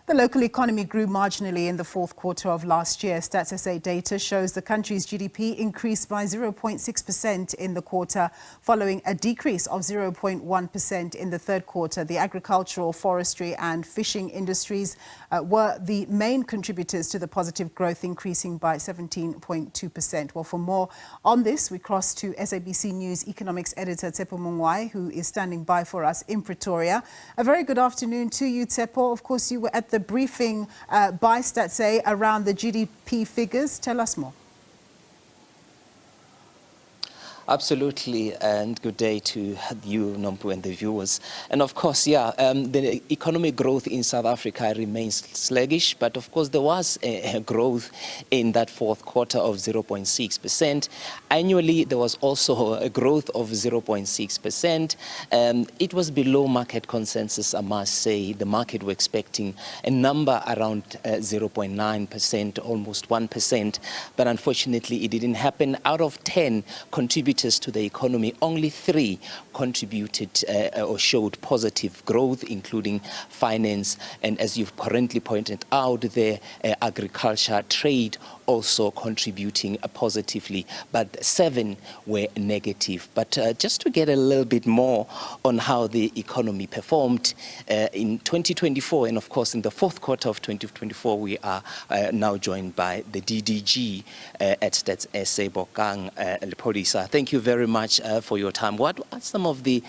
The local economy grew marginally in the fourth quarter of last year. Stats SA data shows the country's GDP increased by 0.6% in the quarter, following a decrease of 0.1% in the third quarter. The agricultural, forestry and fishing industries were the main contributors to the positive growth, increasing by 17.2%. Well, for more on this, we cross to SABC News economics editor Tshepo Mongoai, who is standing by for us in Pretoria. A very good afternoon to you, Tshepo. Of course, you were at the briefing by Stats SA around the GDP figures. Tell us more. Absolutely, and good day to you, Nompu, and the viewers. And of course, the economic growth in South Africa remains sluggish, but of course there was a growth in that fourth quarter of 0.6%. Annually, there was also a growth of 0.6%. It was below market consensus, I must say. The market were expecting a number around 0.9%, almost 1%, but unfortunately it didn't happen. Out of 10 contributors to the economy, only 3 contributed or showed positive growth, including finance, and as you've currently pointed out, the agriculture, trade also contributing positively, but 7 were negative. But just to get a little bit more on how the economy performed in 2024, and of course in the fourth quarter of 2024, we are now joined by the DDG at Stats SA, Bokang Lepodisa. Thank you very much for your time. What are some of the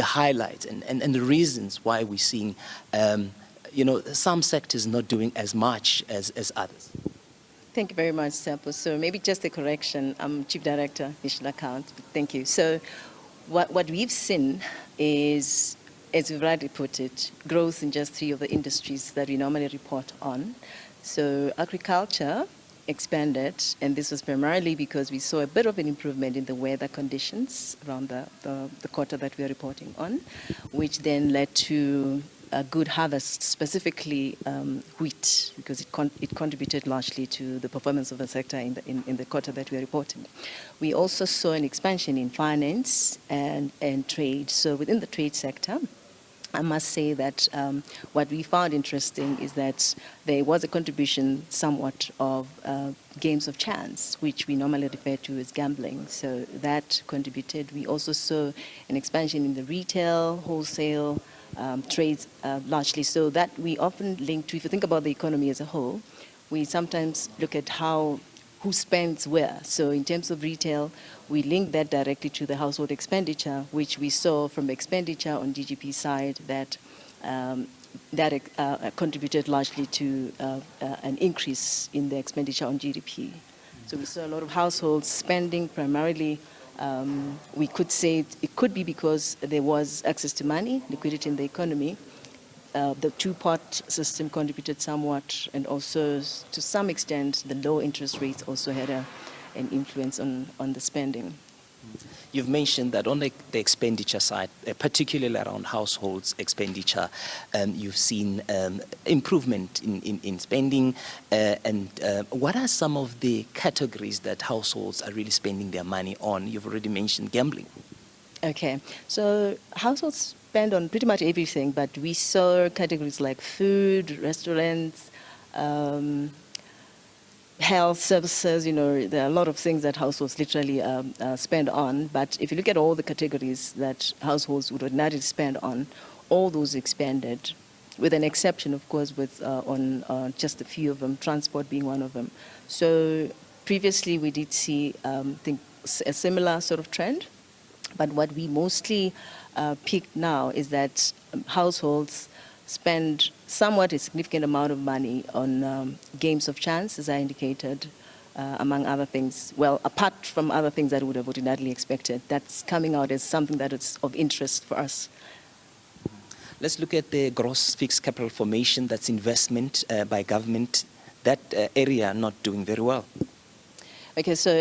highlights and the reasons why we're seeing some sectors not doing as much as others? Thank you very much, Tshepo. So maybe just a correction. I'm Chief Director, National Accounts. Thank you. So what we've seen is, as you've rightly put it, growth in just 3 of the industries that we normally report on. So agriculture expanded, and this was primarily because we saw a bit of an improvement in the weather conditions around the quarter that we are reporting on, which then led to a good harvest, specifically wheat, because it contributed largely to the performance of the sector in the quarter that we are reporting. We also saw an expansion in finance and trade. So within the trade sector, I must say that what we found interesting is that there was a contribution somewhat of games of chance, which we normally refer to as gambling. So that contributed. We also saw an expansion in the retail, wholesale, trades largely. So that we often link to, if you think about the economy as a whole, we sometimes look at who spends where. So in terms of retail, we link that directly to the household expenditure, which we saw from expenditure on GDP side that contributed largely to an increase in the expenditure on GDP. So we saw a lot of households spending primarily. We could say it could be because there was access to money, liquidity in the economy. The two-part system contributed somewhat, and also to some extent the low interest rates also had an influence on the spending. You've mentioned that on the expenditure side, particularly around households expenditure, you've seen improvement in spending. And what are some of the categories that households are really spending their money on? You've already mentioned gambling. Okay, so households spend on pretty much everything, but we saw categories like food, restaurants, health services. There are a lot of things that households literally spend on. But if you look at all the categories that households would ordinarily spend on, all those expanded, with an exception, of course, on just a few of them, transport being one of them. So previously we did see a similar sort of trend. But what we mostly pick now is that households spend somewhat a significant amount of money on games of chance, as I indicated, among other things. Well, apart from other things that we would have ordinarily expected, that's coming out as something that is of interest for us. Let's look at the gross fixed capital formation, that's investment by government. That area not doing very well. Okay, so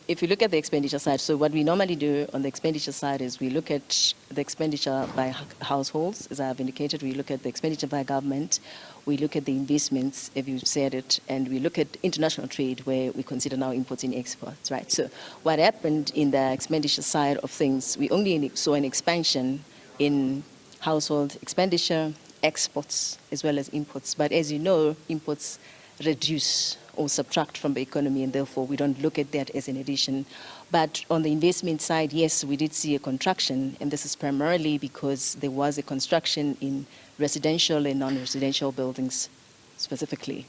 if you look at the expenditure side, so what we normally do on the expenditure side is we look at the expenditure by households, as I have indicated. We look at the expenditure by government. We look at the investments, if you said it, and we look at international trade, where we consider now imports and exports, right? So what happened in the expenditure side of things, we only saw an expansion in household expenditure exports as well as imports. But as you know, imports reduce or subtract from the economy, and therefore we don't look at that as an addition. But on the investment side, yes, we did see a contraction, and this is primarily because there was a construction in residential and non-residential buildings specifically.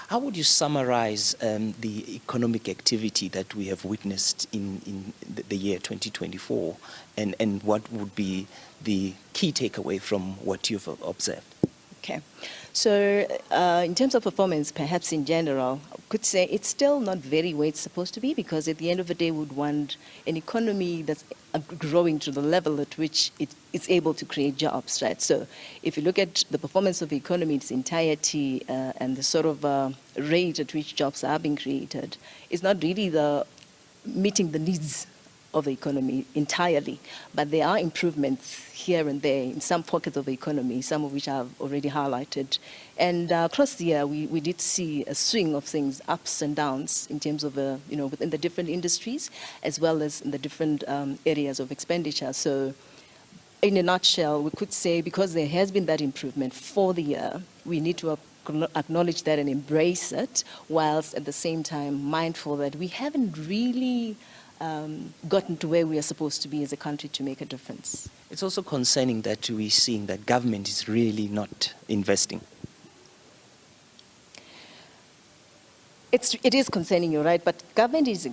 How would you summarize the economic activity that we have witnessed in the year 2024, and what would be the key takeaway from what you've observed? Okay, so in terms of performance, perhaps in general, I could say it's still not very where it's supposed to be, because at the end of the day, we would want an economy that's growing to the level at which it's able to create jobs, right? So if you look at the performance of the economy in its entirety and the sort of rate at which jobs are being created, it's not really meeting the needs of the economy entirely, but there are improvements here and there in some pockets of the economy, some of which I've already highlighted. And across the year, we did see a swing of things, ups and downs, in terms of, within the different industries, as well as in the different areas of expenditure. So in a nutshell, we could say, because there has been that improvement for the year, we need to acknowledge that and embrace it, whilst at the same time mindful that we haven't really gotten to where we are supposed to be as a country to make a difference. It's also concerning that we're seeing that government is really not investing. It is concerning, you're right, but government is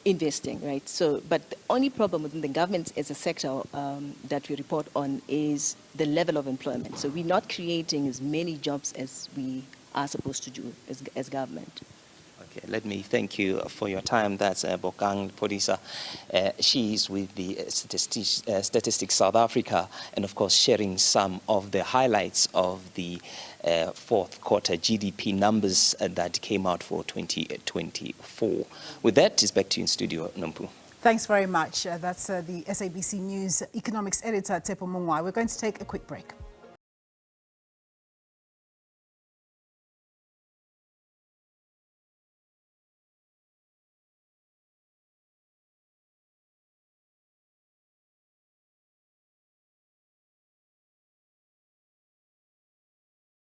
investing, right? So, but the only problem within the government as a sector that we report on is the level of employment. So we're not creating as many jobs as we are supposed to do as government. Okay, let me thank you for your time. That's Bokang Podisa. She is with the Statistics South Africa, and of course sharing some of the highlights of the fourth quarter GDP numbers that came out for 2024. With that, it's back to you in studio, Nompu. Thanks very much. That's the SABC News economics editor, Tshepo. We're going to take a quick break.